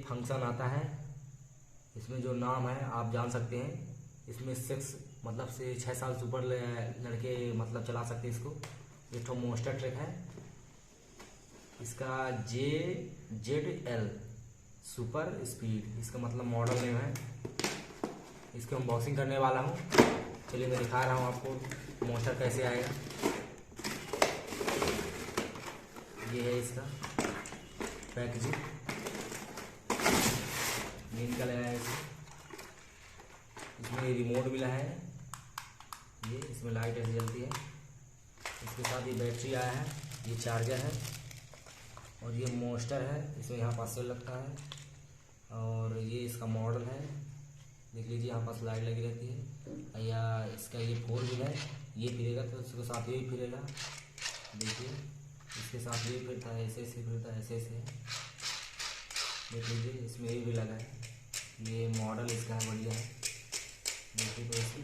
Function आता है, इसमें जो नाम है आप जान सकते हैं। इसमें 6 मतलब से 6 साल से ऊपर लड़के मतलब चला सकते हैं इसको। ये तो मोस्टर ट्रैक है, इसका JZL सुपर स्पीड इसका मतलब मॉडल नेम है। इसकी अनबॉक्सिंग करने वाला हूँ। चलिए मैं दिखा रहा हूँ आपको मोटर कैसे आएगा। ये है इसका पैकेजिंग, मेन का लगा है इसमें रिमोट मिला है, ये इसमें लाइट ऐसे जलती है। इसके साथ ये बैटरी आया है, ये चार्जर है और ये मोस्टर है। इसमें यहाँ पास सेल लगता है और ये इसका मॉडल है, देख लीजिए यहाँ पास लाइट लगी रहती है। या इसका ये 4 व्हील है, ये फिरेगा तो उसके साथ ये भी फिरेगा, देखिए इसके साथ ये फिरता है, ऐसे ऐसे फिरता है, ऐसे ऐसे देख लीजिए। इसमें ये भी लगा है, ये मॉडल इसका है, बढ़िया है, देखिए तो इसकी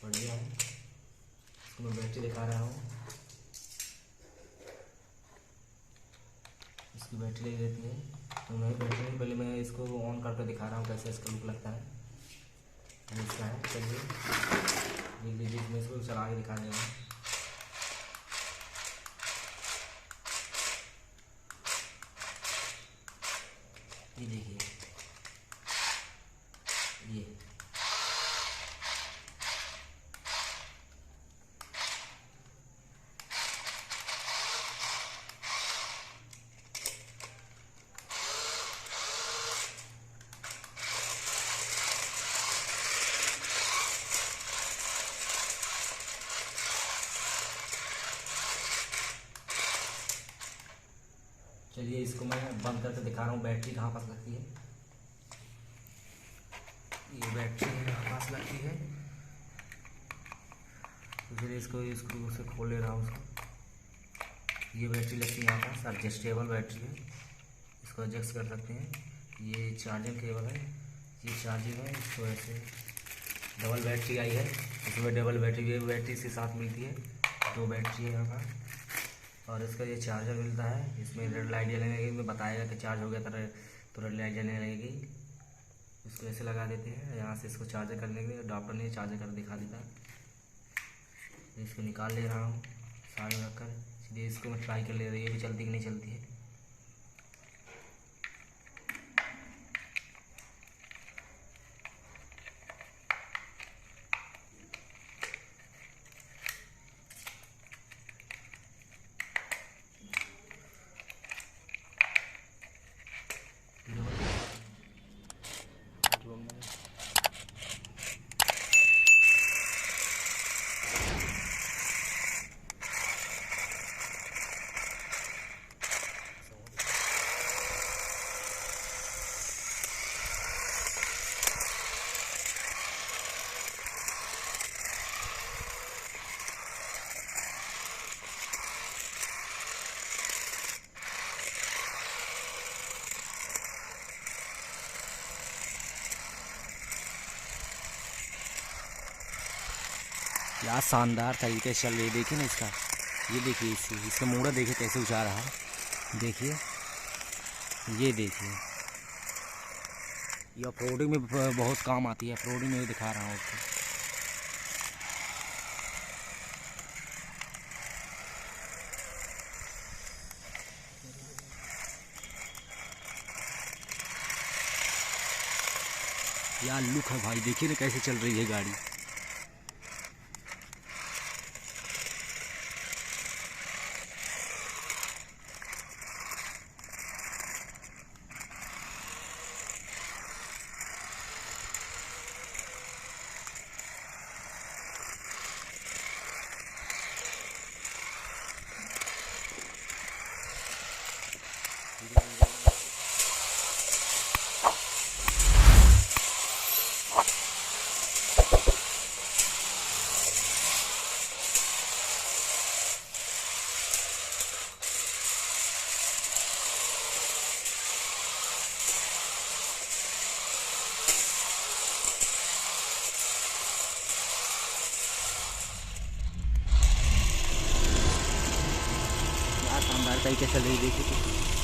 बढ़िया है। इसको मैं बैटरी दिखा रहा हूँ, इसकी बैटरी लगी रहती है। तो मैं बैटरी पहले मैं इसको ऑन करके दिखा रहा हूँ कैसे इसका लुक लगता है। इसका है, चलिए देख लीजिए, मैं इसको चला के दिखा रहा हूँ। ये देखिए, ये चलिए इसको मैं बंद करके दिखा रहा हूँ बैटरी कहाँ पास लगती है। ये बैटरी यहाँ पास लगती है, तो फिर इसको स्क्रू से खोल ले रहा हूँ उसको। ये बैटरी लगती है यहाँ पास, एडजस्टेबल बैटरी है, इसको एडजस्ट कर सकते हैं। ये चार्जिंग केबल है, ये चार्जिंग है। इसको ऐसे डबल बैटरी आई है, इसमें डबल बैटरी, ये बैटरी इसके साथ मिलती है, 2 बैटरी है यहाँ पर। और इसका ये चार्जर मिलता है, इसमें रेड लाइट जलने लगेगी, में बताएगा कि चार्ज हो गया तो रेड लाइट जलने लगेगी। इसको ऐसे लगा देते हैं, यहाँ से इसको चार्जर करने के लिए डॉक्टर ने चार्जर कर दिखा देता है। इसको निकाल ले रहा हूँ साइड में रखकर, इसलिए इसको मैं ट्राई कर ले रही है, ये भी चलती कि नहीं चलती है। क्या शानदार तरीके से चल रही है, देखिए ना इसका, ये देखिए इसका मुड़ा देखिए कैसे उछा रहा है, देखिए ये देखिए। ये ऑफरोडिंग में बहुत काम आती है, ऑफरोडिंग में भी दिखा रहा हूँ आपको। यार लुक है भाई, देखिए ना कैसे चल रही है गाड़ी। शानदार तरीके से चल रही, देखिए।